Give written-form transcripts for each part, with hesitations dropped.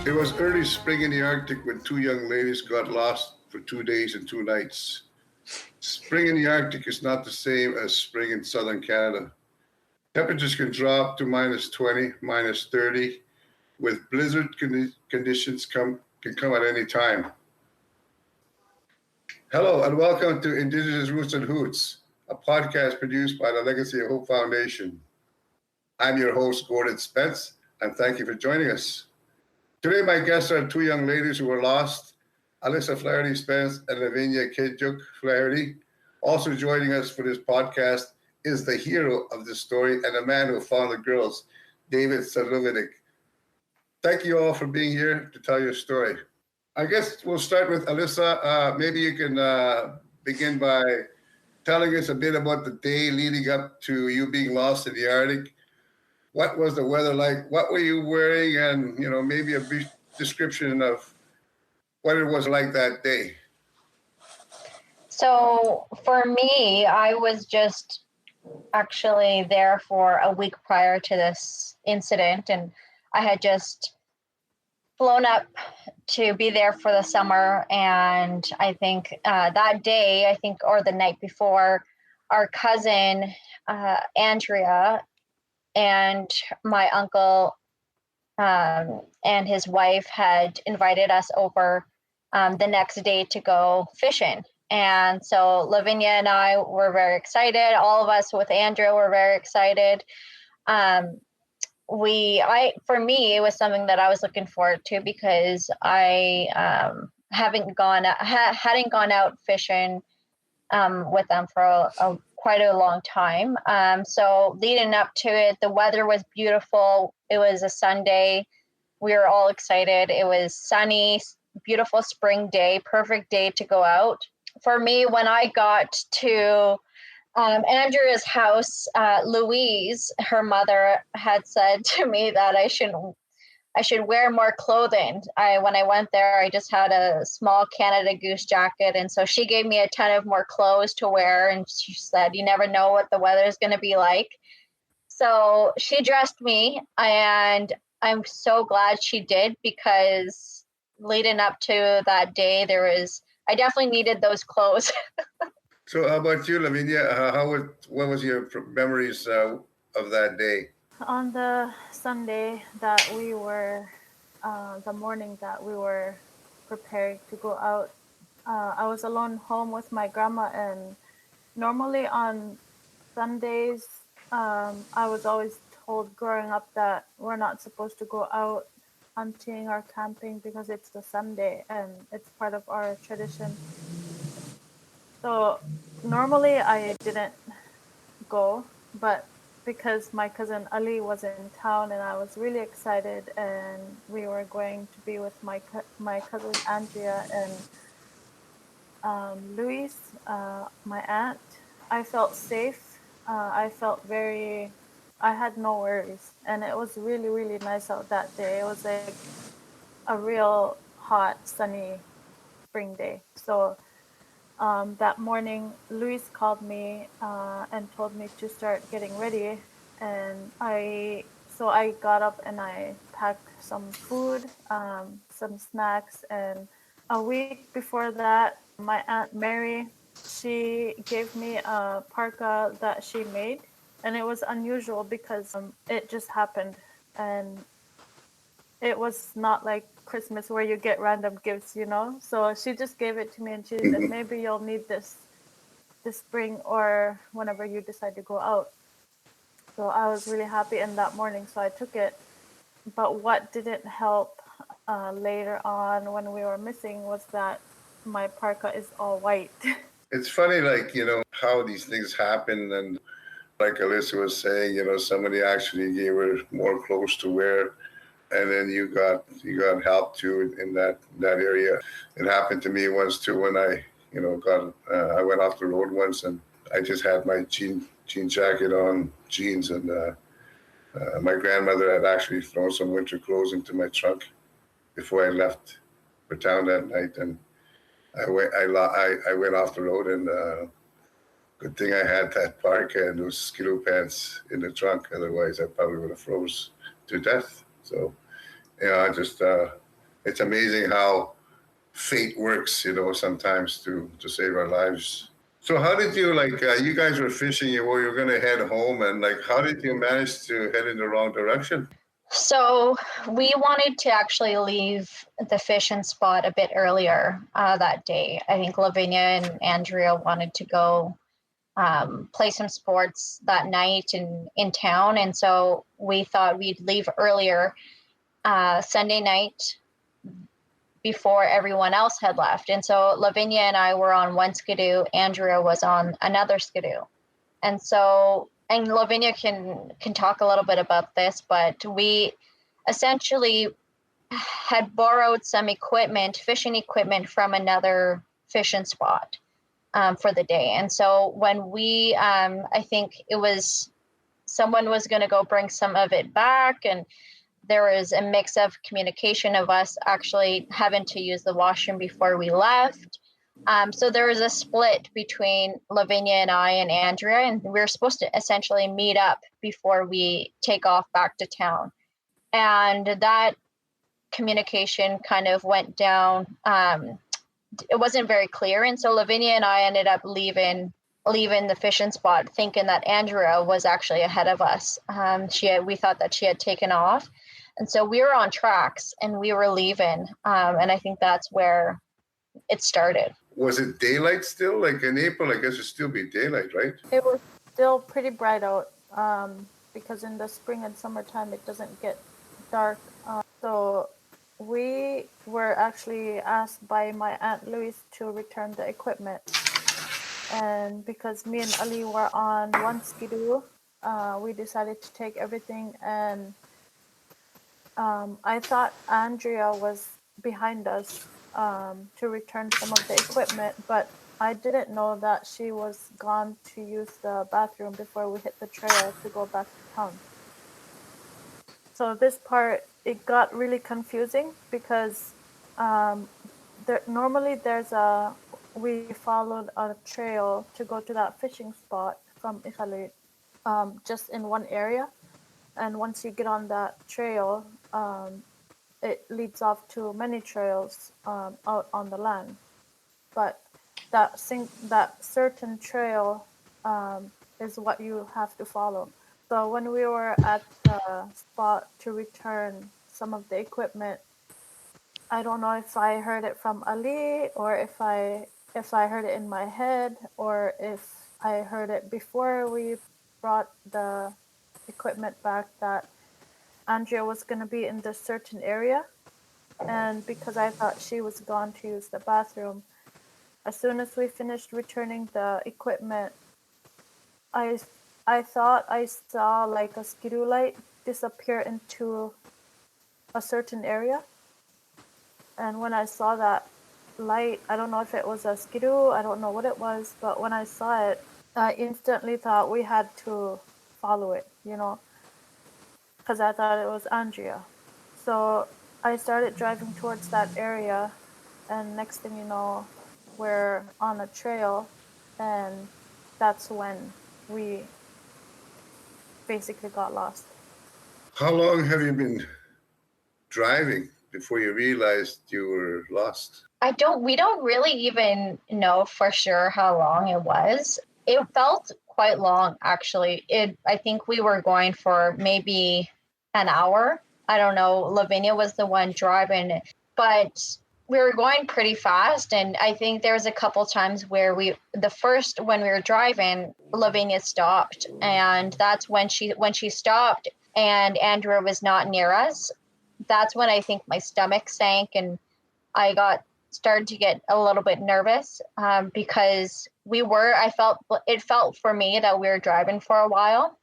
It was early spring in the Arctic when two young ladies got lost for 2 days and 2 nights. Spring in the Arctic is not the same as spring in southern Canada. Temperatures can drop to -20, -30, with blizzard conditions can come at any time. Hello and welcome to Indigenous Roots and Hoots, a podcast produced by the Legacy of Hope Foundation. I'm your host, Gordon Spence, and thank you for joining us. Today, my guests are two young ladies who were lost, Alyssa Flaherty-Spence and Lavinia Qiatsuk Flaherty. Also joining us for this podcast is the hero of the story and the man who found the girls, David Sudlovinik. Thank you all for being here to tell your story. I guess we'll start with Alyssa. Maybe you can begin by telling us a bit about the day leading up to you being lost in the Arctic. What was the weather like? What were you wearing? And, maybe a brief description of what it was like that day. So for me, I was just actually there for a week prior to this incident. And I had just flown up to be there for the summer. And I think that day, or the night before, our cousin, Andrea, and my uncle and his wife had invited us over the next day to go fishing. And so Lavinia and I were very excited. All of us with Andrea were very excited. For me, it was something that I was looking forward to because I hadn't gone out fishing with them for quite a long time. So leading up to it, the weather was beautiful. It was a Sunday. We were all excited. It was sunny, beautiful spring day, perfect day to go out. For me, when I got to Andrea's house, Louise, her mother, had said to me that I should wear more clothing. When I went there, I just had a small Canada Goose jacket. And so she gave me a ton of more clothes to wear. And she said, you never know what the weather is going to be like. So she dressed me, and I'm so glad she did, because leading up to that day, I definitely needed those clothes. So how about you, Lavinia? What was your memories of that day? On the Sunday that we were, the morning that we were prepared to go out, I was alone home with my grandma. And normally on Sundays, I was always told growing up that we're not supposed to go out hunting or camping because it's the Sunday and it's part of our tradition. So normally I didn't go, but because my cousin Ali was in town and I was really excited, and we were going to be with my cousin Andrea and Louise, my aunt, I felt safe. I had no worries, and it was really, really nice out that day. It was like a real hot, sunny spring day. So that morning, Louise called me and told me to start getting ready. And I got up and I packed some food, some snacks. And a week before that, my Aunt Mary, she gave me a parka that she made. And it was unusual because it just happened. And it was not like Christmas where you get random gifts, So she just gave it to me, and she said, maybe you'll need this spring or whenever you decide to go out. So I was really happy in that morning, so I took it. But what didn't help later on when we were missing was that my parka is all white. It's funny, how these things happen. And like Alyssa was saying, somebody actually gave her more clothes to wear, and then you got help too in that area. It happened to me once too when I I went off the road once, and I just had my jean jacket on, jeans, and my grandmother had actually thrown some winter clothes into my trunk before I left for town that night, and I went off the road, and good thing I had that parka and those skidoo pants in the trunk. Otherwise, I probably would have froze to death. So, it's amazing how fate works, sometimes to save our lives. So how did you, you guys were fishing, you were going to head home, and how did you manage to head in the wrong direction? So we wanted to actually leave the fishing spot a bit earlier that day. I think Lavinia and Andrea wanted to go play some sports that night in town. And so we thought we'd leave earlier Sunday night before everyone else had left. And so Lavinia and I were on one skidoo, Andrea was on another skidoo. And Lavinia can talk a little bit about this, but we essentially had borrowed some fishing equipment from another fishing spot for the day. And so when we, I think it was someone was going to go bring some of it back, and there was a mix of communication of us actually having to use the washroom before we left. So there was a split between Lavinia and I and Andrea, and we were supposed to essentially meet up before we take off back to town. And that communication kind of went down. It wasn't very clear. And so Lavinia and I ended up leaving the fishing spot thinking that Andrea was actually ahead of us. We thought that she had taken off. And so we were on tracks and we were leaving. And I think that's where it started. Was it daylight still? Like in April, I guess it'd still be daylight, right? It was still pretty bright out because in the spring and summertime, it doesn't get dark. So we were actually asked by my Aunt Louise to return the equipment. And because me and Ali were on one skidoo, we decided to take everything. And I thought Andrea was behind us to return some of the equipment, but I didn't know that she was gone to use the bathroom before we hit the trail to go back to town. So this part, it got really confusing because we followed a trail to go to that fishing spot from Iqaluit just in one area. And once you get on that trail, it leads off to many trails out on the land. But that certain trail is what you have to follow. So when we were at the spot to return some of the equipment, I don't know if I heard it from Ali or if I heard it in my head or if I heard it before we brought the equipment back that Andrea was going to be in this certain area. And because I thought she was gone to use the bathroom, as soon as we finished returning the equipment, I thought I saw like a skidoo light disappear into a certain area. And when I saw that light, I don't know if it was a skidoo, I don't know what it was, but when I saw it, I instantly thought we had to follow it, because I thought it was Andrea. So I started driving towards that area, and next thing you know, we're on a trail, and that's when we basically got lost. How long have you been driving before you realized you were lost? We don't really even know for sure how long it was. It felt quite long, actually. I think we were going for maybe an hour. I don't know. Lavinia was the one driving, but we were going pretty fast. And I think there was a couple times where when we were driving, Lavinia stopped. And that's when she stopped and Andrea was not near us. That's when I think my stomach sank and I got started to get a little bit nervous because it felt for me that we were driving for a while.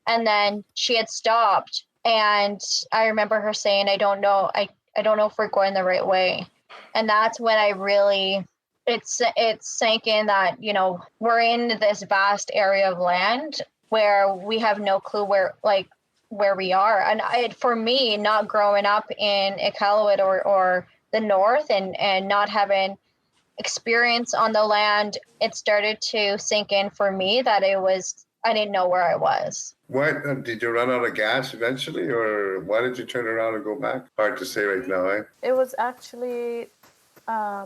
And then she had stopped. And I remember her saying, I don't know if we're going the right way. And that's when I really, it sank in that, you know, we're in this vast area of land where we have no clue where we are. And for me, not growing up in Iqaluit or the north and not having experience on the land, it started to sink in for me that I didn't know where I was. What did you run out of gas eventually, or why did you turn around and go back? Hard to say right now, eh? It was actually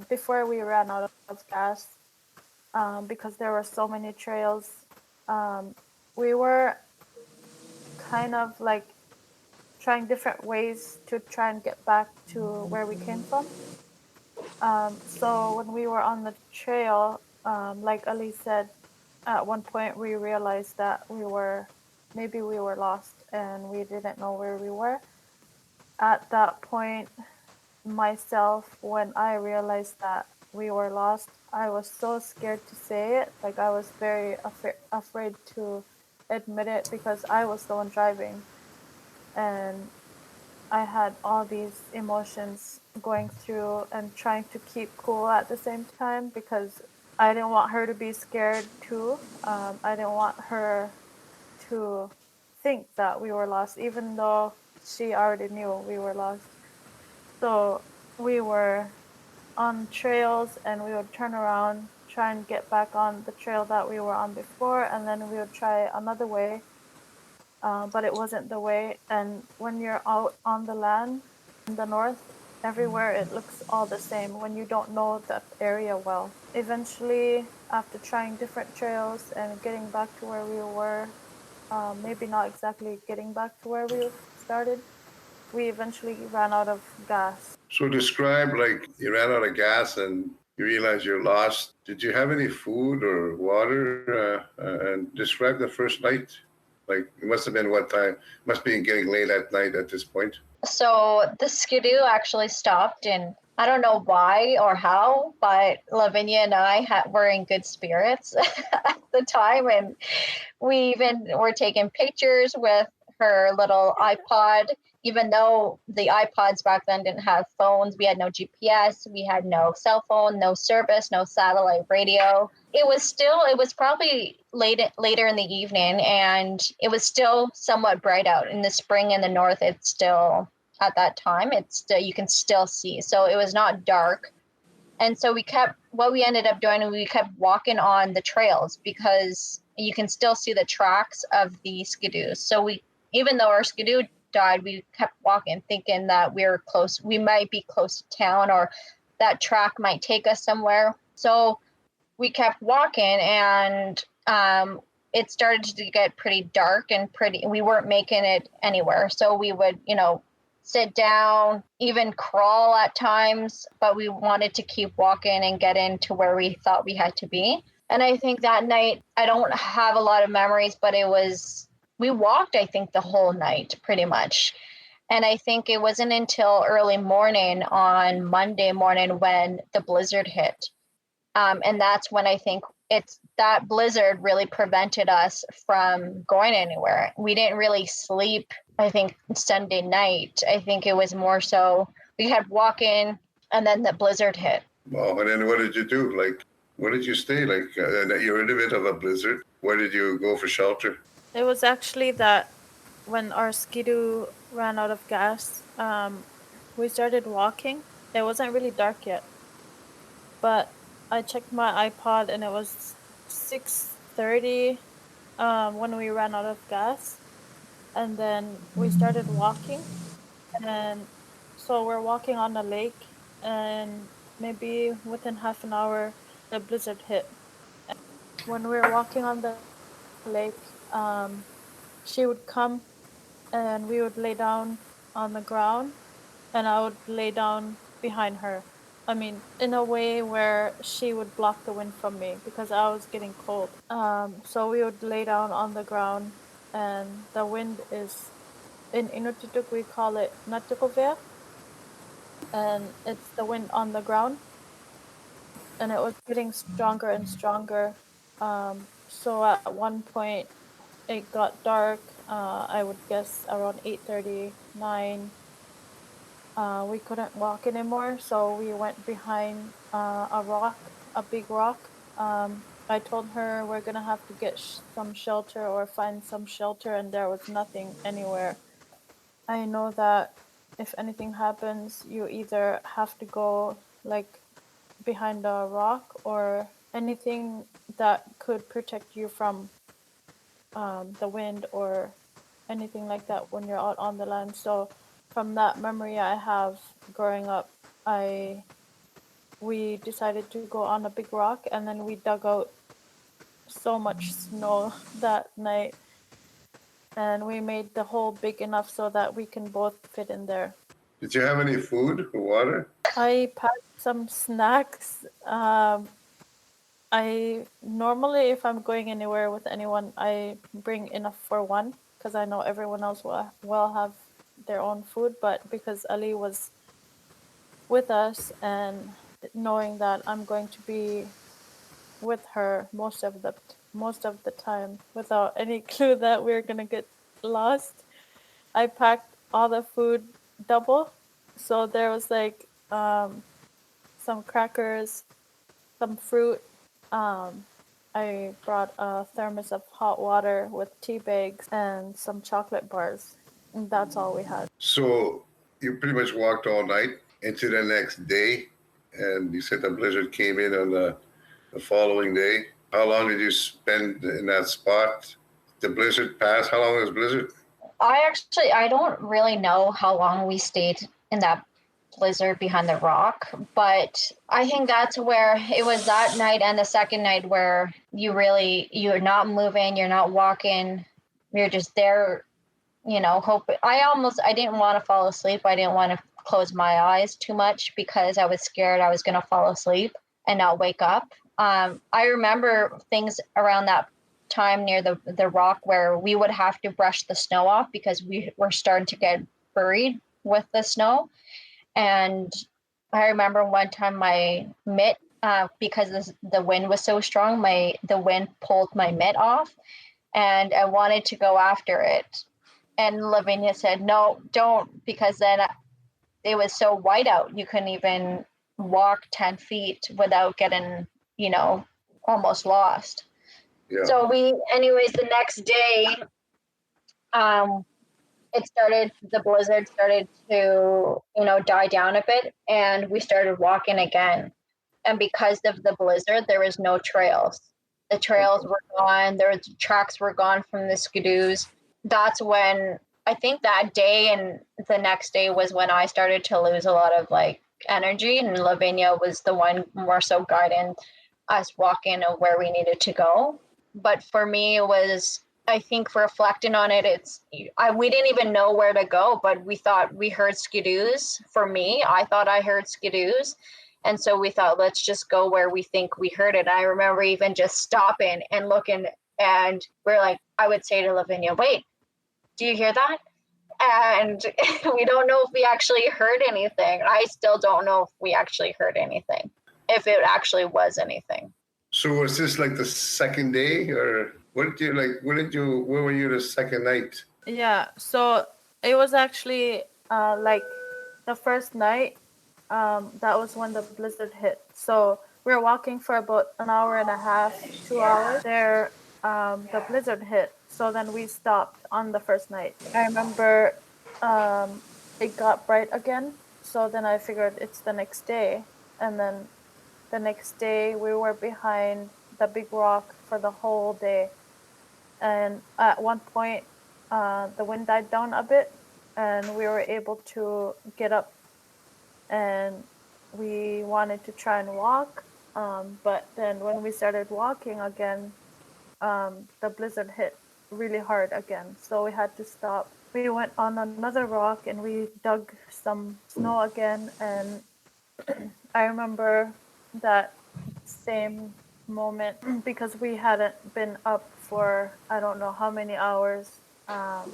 before we ran out of gas, because there were so many trails. We were kind of like trying different ways to try and get back to where we came from. So when we were on the trail, like Ali said, at one point we realized that maybe we were lost and we didn't know where we were. At that point, myself, when I realized that we were lost, I was so scared to say it. Like, I was very afraid to admit it because I was the one driving. And I had all these emotions going through and trying to keep cool at the same time because I didn't want her to be scared too. I didn't want her to think that we were lost, even though she already knew we were lost. So we were on trails and we would turn around, try and get back on the trail that we were on before, and then we would try another way, but it wasn't the way. And when you're out on the land in the north, everywhere it looks all the same when you don't know that area well. Eventually, after trying different trails and getting back to where we were, maybe not exactly getting back to where we started, we eventually ran out of gas. So describe, like, you ran out of gas and you realize you're lost. Did you have any food or water? And describe the first night. Like, it must have been what time? Must be getting late at night at this point. So the skidoo actually stopped, and I don't know why or how, but Lavinia and I were in good spirits at the time, and we even were taking pictures with her little iPod. Even though the iPods back then didn't have phones, we had no GPS, we had no cell phone, no service, no satellite radio. It was probably later in the evening, and it was still somewhat bright out. In the spring in the north, it's still, at that time, you can still see. So it was not dark. And so what we ended up doing, we kept walking on the trails because you can still see the tracks of the skidoos. So even though our skidoo died, we kept walking thinking that we might be close to town, or that track might take us somewhere. So we kept walking, and it started to get pretty dark and we weren't making it anywhere. So we would, sit down, even crawl at times, but we wanted to keep walking and get into where we thought we had to be. And I think that night, I don't have a lot of memories, but we walked, I think, the whole night pretty much. And I think it wasn't until early morning on Monday morning when the blizzard hit. And that's when I think that blizzard really prevented us from going anywhere. We didn't really sleep, I think, Sunday night. I think it was more so we had walking and then the blizzard hit. Well, and then what did you do? Like, where did you stay? Like, you're in the middle of a blizzard. Where did you go for shelter? It was actually that when our skidoo ran out of gas, we started walking. It wasn't really dark yet, but I checked my iPod and it was 6:30 when we ran out of gas, and then we started walking, and so we're walking on the lake, and maybe within half an hour the blizzard hit. When we were walking on the lake, she would come and we would lay down on the ground and I would lay down behind her. I mean, in a way where she would block the wind from me because I was getting cold. So we would lay down on the ground, and the wind is, in Inuktitut we call it Natukovea, and it's the wind on the ground. and it was getting stronger and stronger. So at one point, it got dark. I would guess around 8:30, 9. We couldn't walk anymore, so we went behind a rock, a big rock. I told her we're gonna have to get some shelter or find some shelter, and there was nothing anywhere. I know that if anything happens, you either have to go like behind a rock or anything that could protect you from the wind or anything like that when you're out on the land. So from that memory I have growing up, we decided to go on a big rock, and then we dug out so much snow that night, and we made the hole big enough so that we can both fit in there. Did you have any food or water? I packed some snacks. I normally, if I'm going anywhere with anyone, I bring enough for one because I know everyone else will have their own food. But because Ali was with us and knowing that I'm going to be with her most of the time without any clue that we're gonna get lost, I packed all the food double. So there was like some crackers, some fruit. I brought a thermos of hot water with tea bags and some chocolate bars. And that's all we had. So you pretty much walked all night into the next day, and you said the blizzard came in on the following day. How long did you spend in that spot? The blizzard passed. How long was the blizzard? I don't really know how long we stayed in that blizzard behind the rock, but I think that's where it was, that night and the second night, where you're not moving, you're not walking, you're just there, hope. I didn't want to fall asleep. I didn't want to close my eyes too much because I was scared I was going to fall asleep and not wake up. I remember things around that time near the rock where we would have to brush the snow off because we were starting to get buried with the snow. And I remember one time my mitt, because the wind was so strong, the wind pulled my mitt off, and I wanted to go after it. And Lavinia said, "No, don't," because then it was so white out. You couldn't even walk 10 feet without getting, almost lost. Yeah. So anyways, the next day, the blizzard started to, die down a bit, and we started walking again. And because of the blizzard, there was no trails. The trails were gone. The tracks were gone from the skidoos. That's when, I think that day and the next day was when I started to lose a lot of energy, and Lavinia was the one more so guiding us walking of where we needed to go. But for me, it was, I think, for reflecting on it, we didn't even know where to go, but we thought we heard skidoos. For me, I thought I heard skidoos. And so we thought, let's just go where we think we heard it. I remember even just stopping and looking, and I would say to Lavinia, "Wait, do you hear that?" And we don't know if we actually heard anything. I still don't know if we actually heard anything, if it actually was anything. So was this the second day, or where were you the second night? Yeah, so it was actually the first night, that was when the blizzard hit. So we were walking for about an hour and a half, 2 hours. There, the blizzard hit. So then we stopped on the first night. I remember it got bright again. So then I figured it's the next day. And then the next day we were behind the big rock for the whole day. And at one point, the wind died down a bit, and we were able to get up, and we wanted to try and walk. But then when we started walking again, the blizzard hit really hard again. So we had to stop. We went on another rock and we dug some snow again. And I remember that same moment because we hadn't been up for I don't know how many hours. My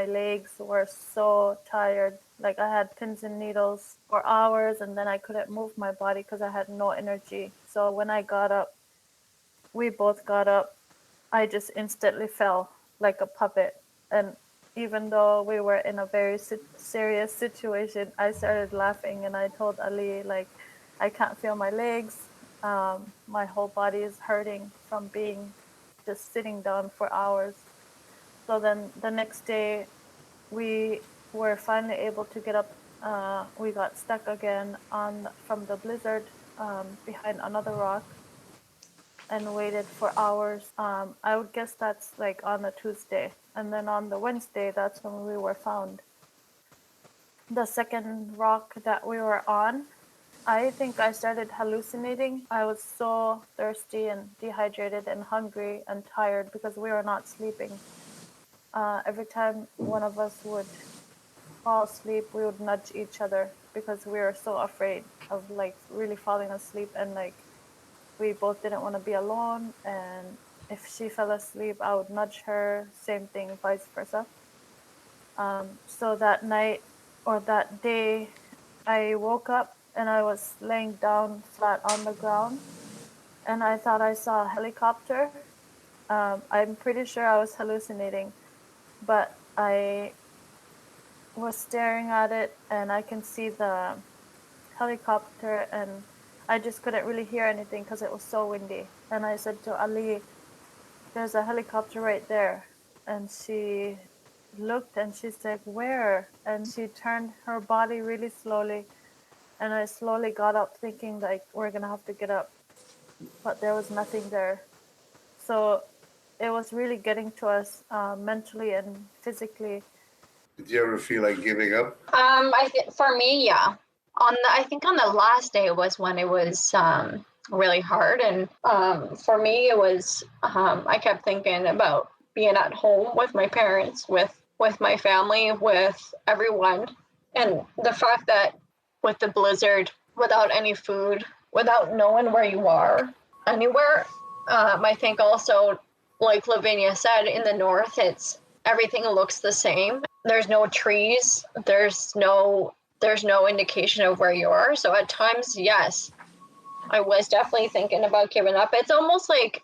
legs were so tired. Like I had pins and needles for hours, and then I couldn't move my body because I had no energy. So when I got up, we both got up, I just instantly fell like a puppet. And even though we were in a very serious situation, I started laughing and I told Ali, like, I can't feel my legs. My whole body is hurting from being just sitting down for hours. So then the next day, we were finally able to get up. We got stuck again from the blizzard behind another rock and waited for hours. I would guess that's like on a Tuesday. And then on the Wednesday, that's when we were found. The second rock that we were on, I think I started hallucinating. I was so thirsty and dehydrated and hungry and tired because we were not sleeping. Every time one of us would fall asleep, we would nudge each other because we were so afraid of like really falling asleep, and like we both didn't want to be alone. And if she fell asleep, I would nudge her, same thing, vice versa. So that night or that day, I woke up and I was laying down flat on the ground, and I thought I saw a helicopter. I'm pretty sure I was hallucinating, but I was staring at it and I can see the helicopter, and I just couldn't really hear anything because it was so windy. And I said to Ali, there's a helicopter right there. And she looked and she said, where? And she turned her body really slowly. And I slowly got up thinking like, we're going to have to get up. But there was nothing there. So it was really getting to us mentally and physically. Did you ever feel like giving up? I think for me, yeah. I think on the last day was when it was really hard, and for me it was I kept thinking about being at home with my parents, with my family, with everyone, and the fact that with the blizzard, without any food, without knowing where you are anywhere, I think also, like Lavinia said, in the north, everything looks the same. There's no trees. There's no indication of where you are. So at times, yes, I was definitely thinking about giving up. It's almost like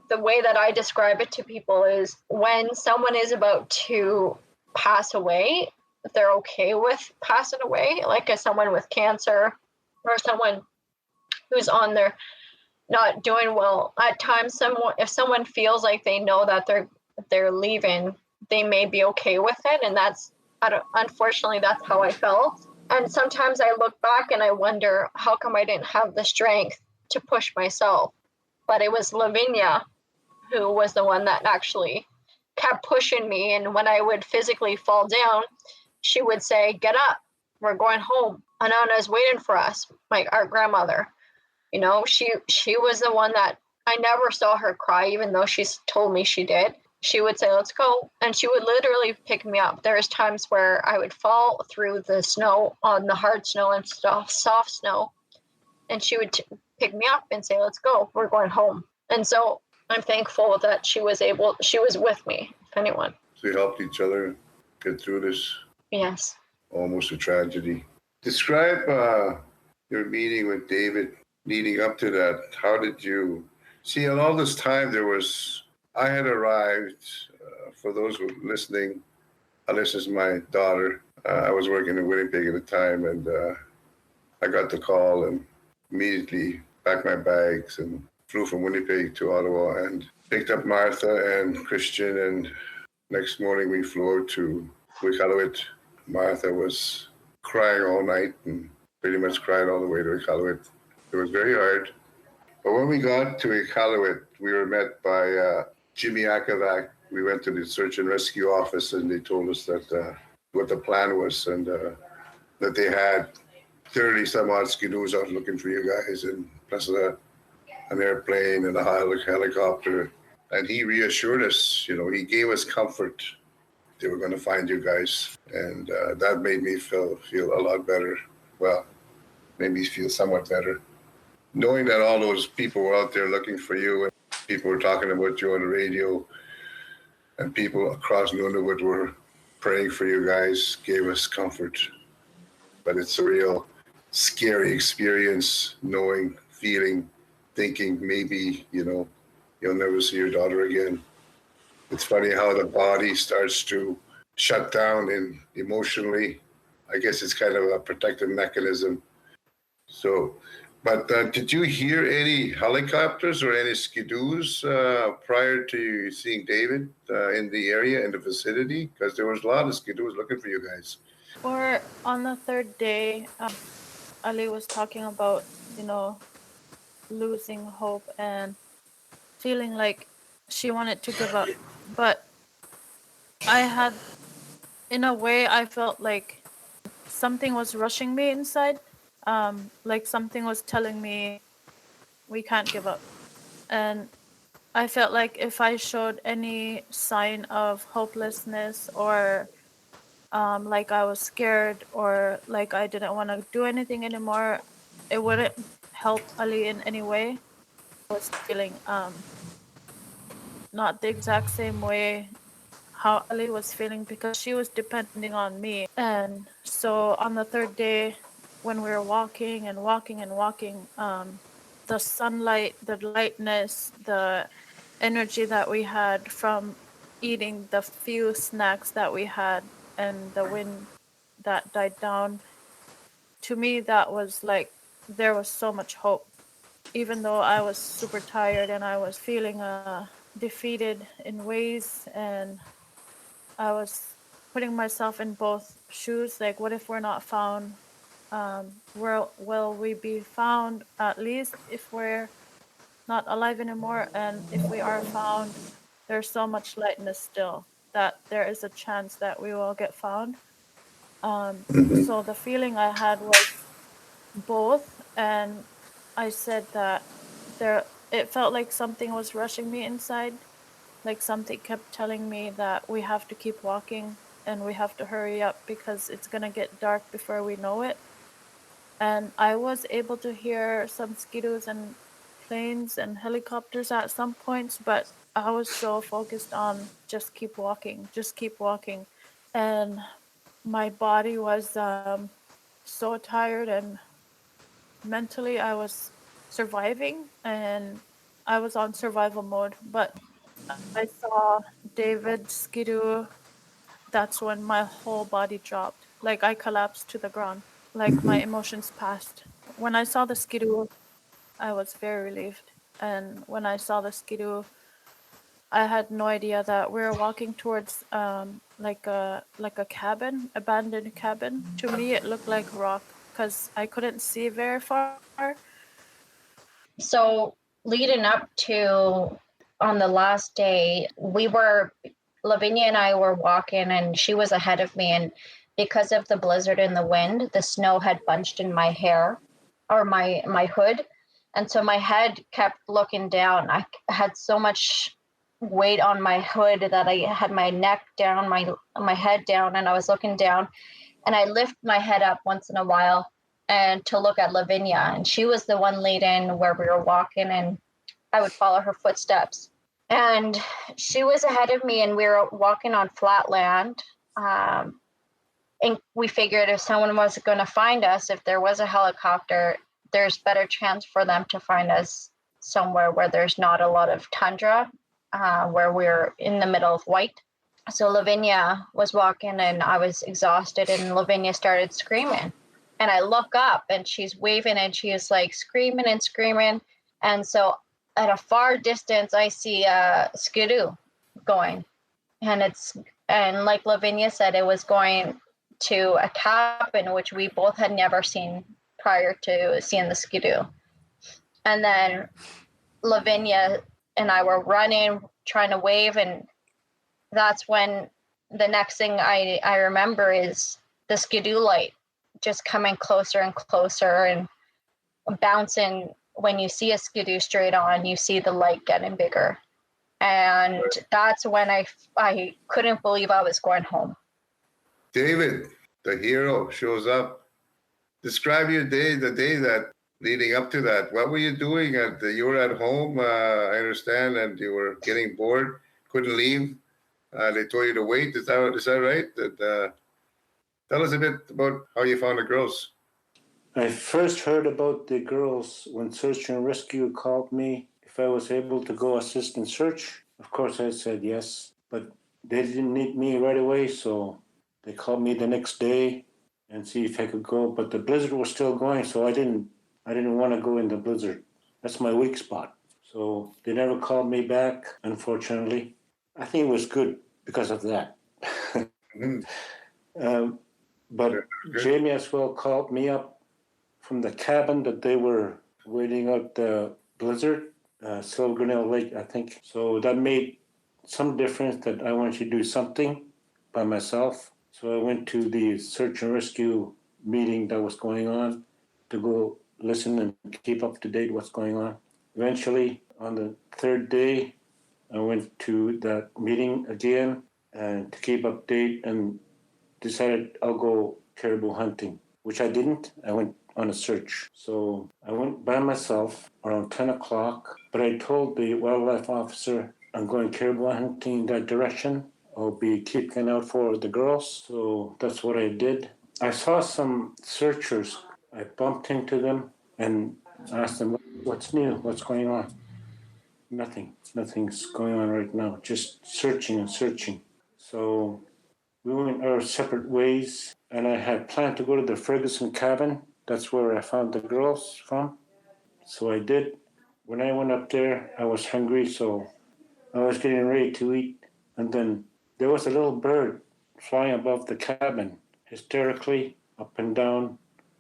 the way that I describe it to people is when someone is about to pass away, they're okay with passing away, like as someone with cancer or someone who's on their not doing well. At times, if someone feels like they know that they're leaving, they may be okay with it, and unfortunately that's how I felt. And sometimes I look back and I wonder how come I didn't have the strength to push myself. But it was Lavinia who was the one that actually kept pushing me, and when I would physically fall down, she would say, get up, we're going home. And Anna's waiting for us, like our grandmother. You know, she was the one that I never saw her cry, even though she's told me she did. She would say, let's go. And she would literally pick me up. There's times where I would fall through the snow, on the hard snow and soft snow. And she would pick me up and say, let's go, we're going home. And so I'm thankful that she was with me, if anyone. So you helped each other get through this? Yes. Almost a tragedy. Describe your meeting with David leading up to that. How did you see in all this time I had arrived, for those who are listening, Alyssa's my daughter. I was working in Winnipeg at the time, and I got the call and immediately packed my bags and flew from Winnipeg to Ottawa and picked up Martha and Christian, and next morning we flew out to Iqaluit. Martha was crying all night and pretty much cried all the way to Iqaluit. It was very hard. But when we got to Iqaluit, we were met by Jimmy Akavac. We went to the search and rescue office, and they told us that what the plan was, and that they had 30 some odd skidoos out looking for you guys, and plus an airplane and a helicopter. And he reassured us, he gave us comfort. They were going to find you guys. And that made me feel a lot better. Well, made me feel somewhat better. Knowing that all those people were out there looking for you, and people were talking about you on the radio, and people across Nunavut were praying for you guys, gave us comfort. but it's a real scary experience, knowing, feeling, thinking maybe, you'll never see your daughter again. It's funny how the body starts to shut down and emotionally. I guess it's kind of a protective mechanism. So, but did you hear any helicopters or any skidoos prior to seeing David in the area, in the vicinity? Because there was a lot of skidoos looking for you guys. Or on the third day, Ali was talking about, losing hope and feeling like she wanted to give up. But in a way, I felt like something was rushing me inside. Like something was telling me we can't give up. And I felt like if I showed any sign of hopelessness or like I was scared or like I didn't want to do anything anymore, it wouldn't help Ali in any way. I was feeling not the exact same way how Ali was feeling because she was depending on me. And so on the third day, when we were walking and walking and walking, the sunlight, the lightness, the energy that we had from eating the few snacks that we had and the wind that died down, to me, that was like there was so much hope. Even though I was super tired and I was feeling defeated in ways, and I was putting myself in both shoes. Like, what if we're not found? Where will we be found at least if we're not alive anymore? And if we are found, there's so much lightness still that there is a chance that we will get found. So the feeling I had was both, and I said that it felt like something was rushing me inside, like something kept telling me that we have to keep walking and we have to hurry up because it's going to get dark before we know it. And I was able to hear some skidoos and planes and helicopters at some points, but I was so focused on just keep walking, just keep walking. And my body was so tired, and mentally I was surviving and I was on survival mode. But I saw David skidoo. That's when my whole body dropped. Like I collapsed to the ground. Like my emotions passed. When I saw the skidoo, I was very relieved. And when I saw the skidoo, I had no idea that we were walking towards like a cabin, abandoned cabin. To me, it looked like rock because I couldn't see very far. So leading up to on the last day, Lavinia and I were walking and she was ahead of me. And because of the blizzard and the wind, the snow had bunched in my hair or my hood. And so my head kept looking down. I had so much weight on my hood that I had my neck down, my head down, and I was looking down. And I lift my head up once in a while and to look at Lavinia. And she was the one leading where we were walking, and I would follow her footsteps. And she was ahead of me, and we were walking on flat land. And we figured if someone was going to find us, if there was a helicopter, there's better chance for them to find us somewhere where there's not a lot of tundra, where we're in the middle of white. So Lavinia was walking and I was exhausted, and Lavinia started screaming. And I look up and she's waving and she is like screaming and screaming. And so at a far distance, I see a skidoo going. And like Lavinia said, it was going to a cabin, which we both had never seen prior to seeing the skidoo. And then Lavinia and I were running, trying to wave. And that's when the next thing I remember is the skidoo light just coming closer and closer and bouncing. When you see a skidoo straight on, you see the light getting bigger. And that's when I couldn't believe I was going home. David, the hero, shows up. Describe your day, the day that leading up to that. What were you doing? You were at home, I understand, and you were getting bored, couldn't leave. They told you to wait. Is that right? Tell us a bit about how you found the girls. I first heard about the girls when Search and Rescue called me if I was able to go assist in search. Of course, I said yes, but they didn't need me right away, so they called me the next day and see if I could go. But the blizzard was still going, so I didn't want to go in the blizzard. That's my weak spot. So they never called me back, unfortunately. I think it was good because of that. But Jamie as well called me up from the cabin that they were waiting out the blizzard, Silver Lake, I think. So that made some difference that I wanted to do something by myself. So I went to the search and rescue meeting that was going on to go listen and keep up to date what's going on. Eventually, on the third day, I went to that meeting again and to keep up date and decided I'll go caribou hunting, which I didn't. I went on a search. So I went by myself around 10 o'clock, but I told the wildlife officer I'm going caribou hunting in that direction. I'll be keeping out for the girls. So that's what I did. I saw some searchers. I bumped into them and asked them, what's new? What's going on? Nothing's going on right now. Just searching and searching. So we went our separate ways, and I had planned to go to the Ferguson cabin. That's where I found the girls from. So I did. When I went up there, I was hungry, so I was getting ready to eat. And then there was a little bird flying above the cabin, hysterically up and down,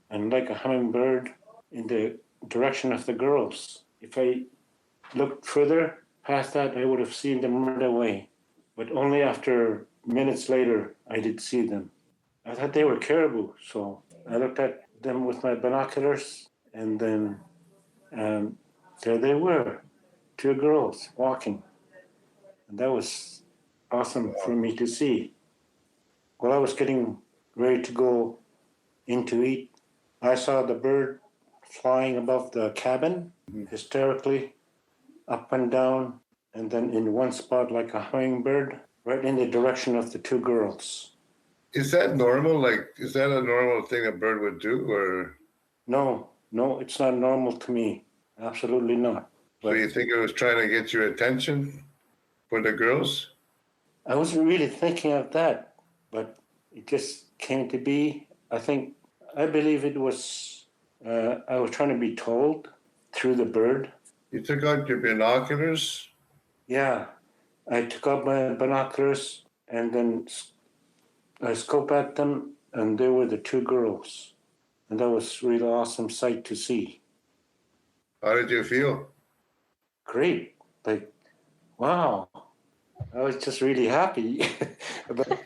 and like a hummingbird in the direction of the girls. If I looked further past that, I would have seen them run away. But only after minutes later, I did see them. I thought they were caribou, so I looked at them with my binoculars, and then there they were, two girls walking. And that was awesome for me to see. While I was getting ready to go in to eat, I saw the bird flying above the cabin, hysterically, up and down, and then in one spot like a hummingbird, right in the direction of the two girls. Is that normal? Like, is that a normal thing a bird would do, or? No, it's not normal to me. Absolutely not. So you think it was trying to get your attention for the girls? I wasn't really thinking of that, but it just came to be. I believe it was, I was trying to be told through the bird. You took out your binoculars? Yeah, I took out my binoculars and then I scoped at them, and they were the two girls. And that was a really awesome sight to see. How did you feel? Great. Like, wow. I was just really happy. But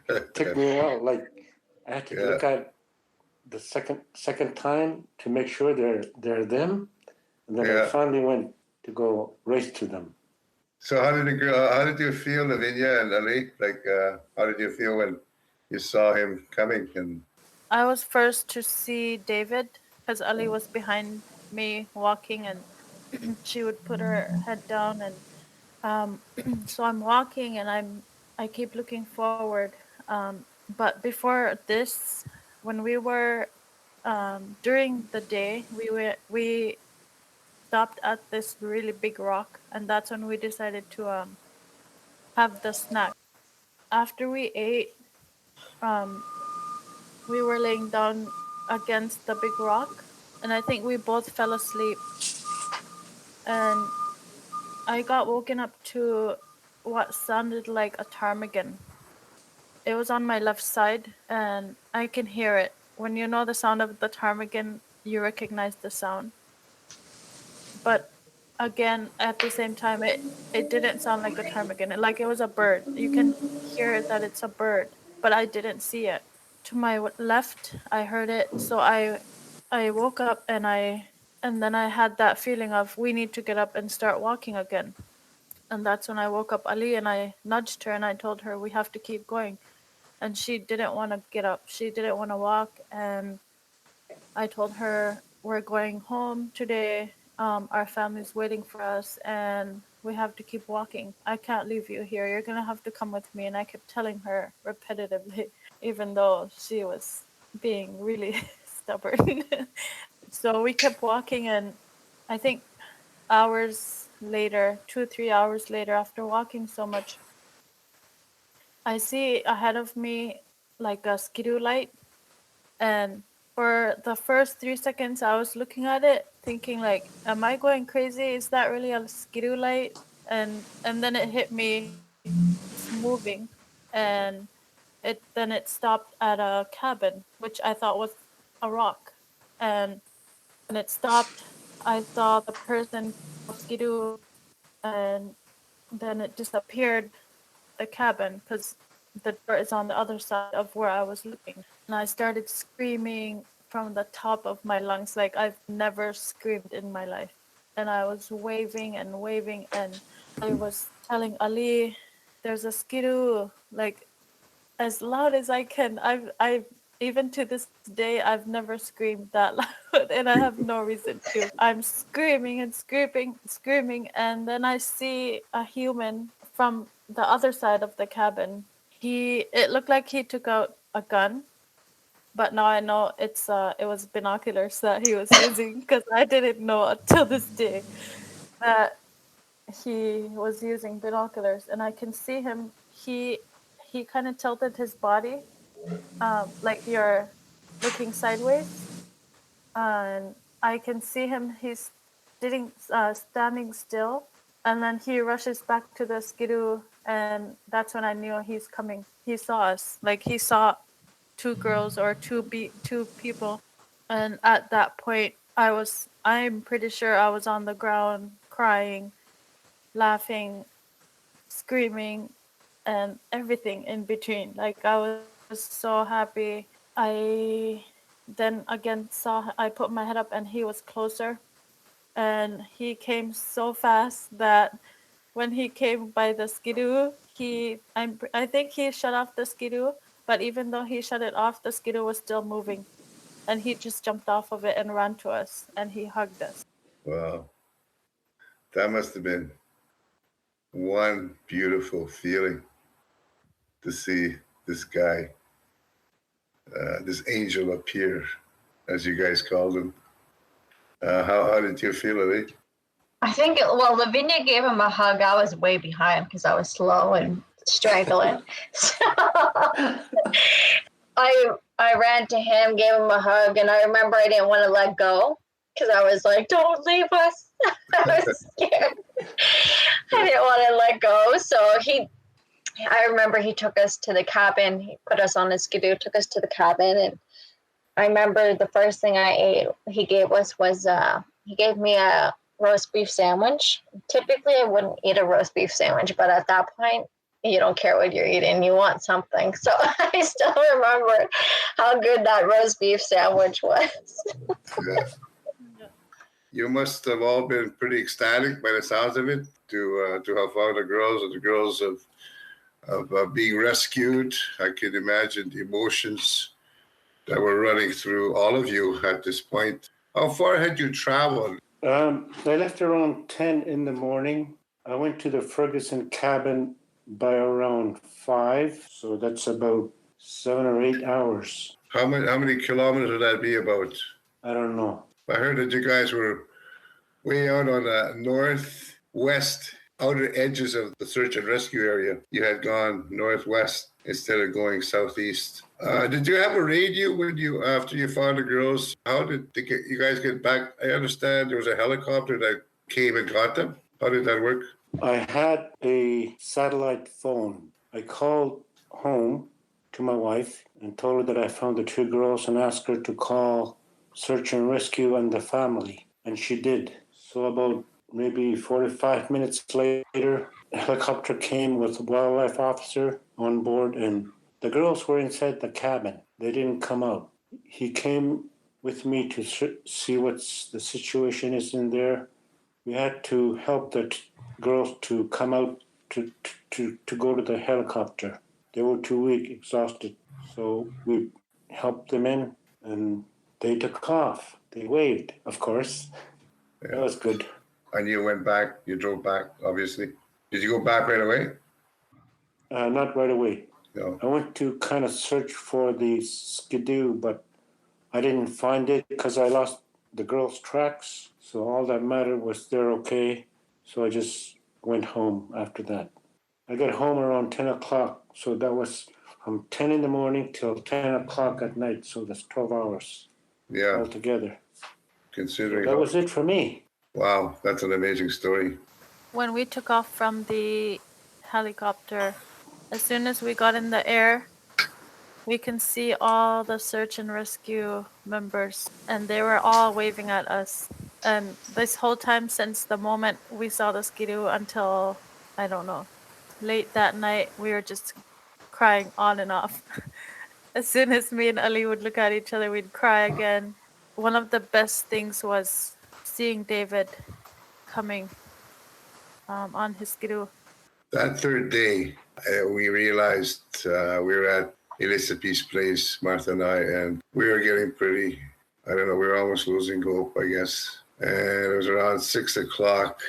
it took me a while. Like, I had to look at the second time to make sure they're them. And then I finally went to go race to them. So how did you feel, Lavinia and Ali? Like, how did you feel when you saw him coming? And I was first to see David because Ali was behind me walking, and she would put her head down, and so I'm walking and I keep looking forward. But before this, when we were during the day, we stopped at this really big rock, and that's when we decided to have the snack. After we ate, we were laying down against the big rock, and I think we both fell asleep. And I got woken up to what sounded like a ptarmigan. It was on my left side, and I can hear it. When you know the sound of the ptarmigan, you recognize the sound. But again, at the same time, it didn't sound like a ptarmigan. Like it was a bird. You can hear that it's a bird, but I didn't see it. To my left, I heard it. So I woke up and then I had that feeling of we need to get up and start walking again. And that's when I woke up Ali and I nudged her and I told her we have to keep going. And she didn't want to get up. She didn't want to walk. And I told her we're going home today. Our family's waiting for us and we have to keep walking. I can't leave you here. You're going to have to come with me. And I kept telling her repetitively. even though she was being really stubborn. So we kept walking, and I think hours later, 2 3 hours later, after walking so much, I see ahead of me like a skidoo light. And for the first 3 seconds, I was looking at it, thinking like, "Am I going crazy? Is that really a skidoo light?" And then it hit me, it's moving, and it stopped at a cabin, which I thought was a rock. And when it stopped, I saw the person skidoo, and then it disappeared the cabin because the door is on the other side of where I was looking. And I started screaming from the top of my lungs like I've never screamed in my life. And I was waving and waving, and I was telling Ali, "There's a skidoo," like as loud as I can. I've even to this day I've never screamed that loud, and I have no reason to. I'm screaming and screaming, and then I see a human from the other side of the cabin. It looked like he took out a gun, but now I know it was binoculars that he was using, because I didn't know until this day that he was using binoculars. And I can see him. He kind of tilted his body, like you're looking sideways, and I can see him. He's standing still, and then he rushes back to the skidoo, and that's when I knew he's coming. He saw us, like he saw two girls or two people, and at that point, I'm pretty sure I was on the ground crying, laughing, screaming, and everything in between. Like I was so happy. I then again I put my head up, and he was closer, and he came so fast that when he came by the skidoo, I think he shut off the skidoo, but even though he shut it off, the skidoo was still moving, and he just jumped off of it and ran to us, and he hugged us. Wow. That must have been one beautiful feeling to see this guy, this angel appear, as you guys called him. How did you feel, Ali? I think, well, Lavinia gave him a hug. I was way behind because I was slow and straggling. So I ran to him, gave him a hug, and I remember I didn't want to let go because I was like, "Don't leave us." I was scared. I didn't want to let go. So I remember he took us to the cabin. He put us on the skidoo, took us to the cabin, and I remember the first thing I ate he gave us was he gave me a roast beef sandwich. Typically, I wouldn't eat a roast beef sandwich, but at that point, you don't care what you're eating. You want something. So I still remember how good that roast beef sandwich was. Yeah. You must have all been pretty ecstatic by the sounds of it to have found the girls and the girls of being rescued. I can imagine the emotions that were running through all of you at this point. How far had you traveled? I left around 10 in the morning. I went to the Ferguson cabin by around 5, so that's about 7 or 8 hours. How many kilometers would that be about? I don't know. I heard that you guys were way out on the northwest outer edges of the search and rescue area. You had gone northwest instead of going southeast. Did you have a radio after you found the girls? How did you guys get back? I understand there was a helicopter that came and got them. How did that work? I had a satellite phone. I called home to my wife and told her that I found the two girls and asked her to call search and rescue and the family. And she did. So about maybe 45 minutes later, a helicopter came with a wildlife officer on board, and the girls were inside the cabin. They didn't come out. He came with me to see what the situation is in there. We had to help the girls to come out to go to the helicopter. They were too weak, exhausted. So we helped them in, and they took off. They waved, of course. Yeah. That was good. And you went back, you drove back, obviously. Did you go back right away? Not right away. No. I went to kind of search for the skidoo, but I didn't find it because I lost the girls' tracks. So all that mattered was they're okay. So I just went home after that. I got home around 10 o'clock. So that was from 10 in the morning till 10 o'clock at night. So that's 12 hours Yeah. altogether. Considering So that was it for me. Wow, that's an amazing story. When we took off from the helicopter, as soon as we got in the air, we can see all the search and rescue members, and they were all waving at us. And this whole time, since the moment we saw the skidoo until, I don't know, late that night, we were just crying on and off. As soon as me and Ali would look at each other, we'd cry again. One of the best things was seeing David coming on his skidoo. That third day, we realized we were at Alyssa place, Martha and I, and we were getting pretty, I don't know, we were almost losing hope, I guess. And it was around 6 o'clock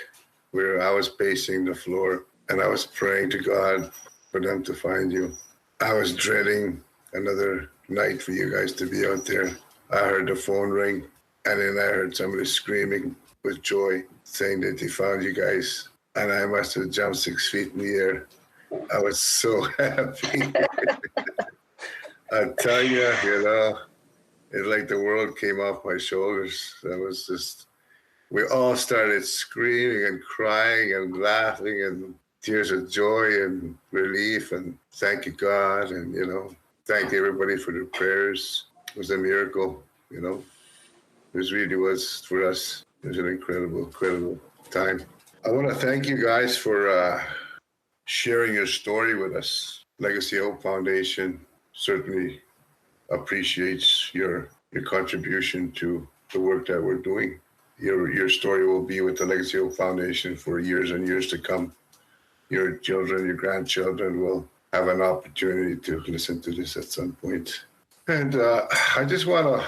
where I was pacing the floor and I was praying to God for them to find you. I was dreading another night for you guys to be out there. I heard the phone ring and then I heard somebody screaming with joy saying that they found you guys. And I must have jumped 6 feet in the air. I was so happy. I tell you, it's like the world came off my shoulders. That was just, we all started screaming and crying and laughing and tears of joy and relief and thank you, God. And, thank everybody for their prayers. It was a miracle, It really was for us. It was an incredible, incredible time. I want to thank you guys for sharing your story with us. Legacy Hope Foundation certainly appreciates your contribution to the work that we're doing. Your story will be with the Legacy Hope Foundation for years and years to come. Your children, your grandchildren will have an opportunity to listen to this at some point. And I just want to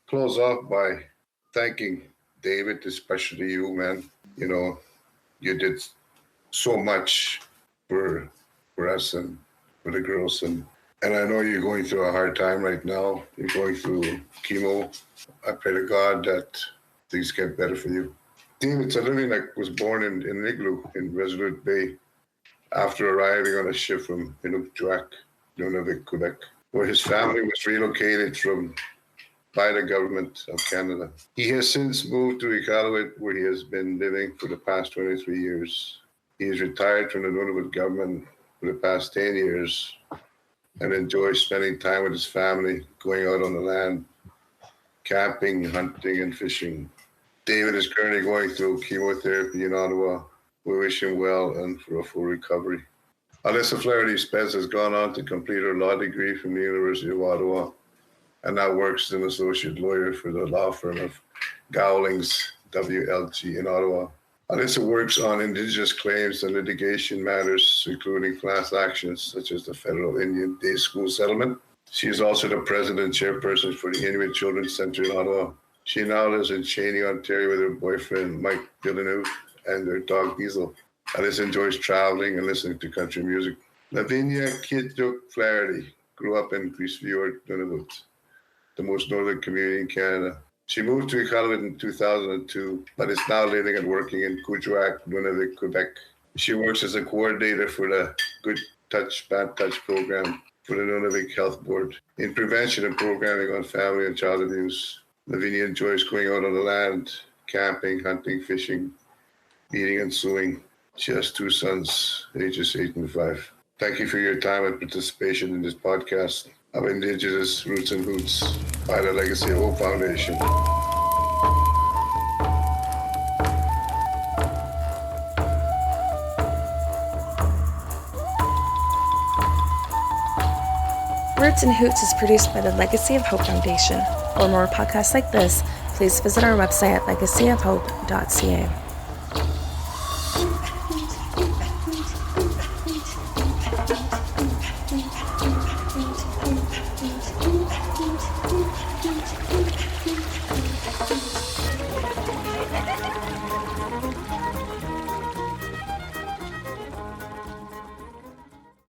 close off by thanking David, especially you, man. You did so much for us and for the girls. And I know you're going through a hard time right now. You're going through chemo. I pray to God that things get better for you. David Sudlovinik was born in Igloo in Resolute Bay after arriving on a ship from Qiatsuk, Nunavut, Quebec, where his family was relocated by the government of Canada. He has since moved to Iqaluit, where he has been living for the past 23 years. He is retired from the Nunavut government for the past 10 years and enjoys spending time with his family, going out on the land, camping, hunting, and fishing. David is currently going through chemotherapy in Ottawa. We wish him well and for a full recovery. Alyssa Flaherty-Spence has gone on to complete her law degree from the University of Ottawa and now works as an associate lawyer for the law firm of Gowlings, WLG in Ottawa. Alyssa works on Indigenous claims and litigation matters, including class actions such as the Federal Indian Day School Settlement. She is also the president and chairperson for the Inuit Children's Center in Ottawa. She now lives in Cheney, Ontario with her boyfriend, Mike Villeneuve, and their dog, Diesel. Alyssa enjoys traveling and listening to country music. Lavinia Qiatsuk Flaherty grew up in Grise Fiord, Nunavut, the most northern community in Canada. She moved to Iqaluit in 2002, but is now living and working in Qiatsuk, Nunavut, Quebec. She works as a coordinator for the Good Touch, Bad Touch program for the Nunavut Health Board in prevention and programming on family and child abuse. Lavinia enjoys going out on the land, camping, hunting, fishing, eating, and sewing. She has 2 sons, ages 8 and 5. Thank you for your time and participation in this podcast of Indigenous Roots and Hoots by the Legacy of Hope Foundation. Roots and Hoots is produced by the Legacy of Hope Foundation. For more podcasts like this, please visit our website at legacyofhope.ca.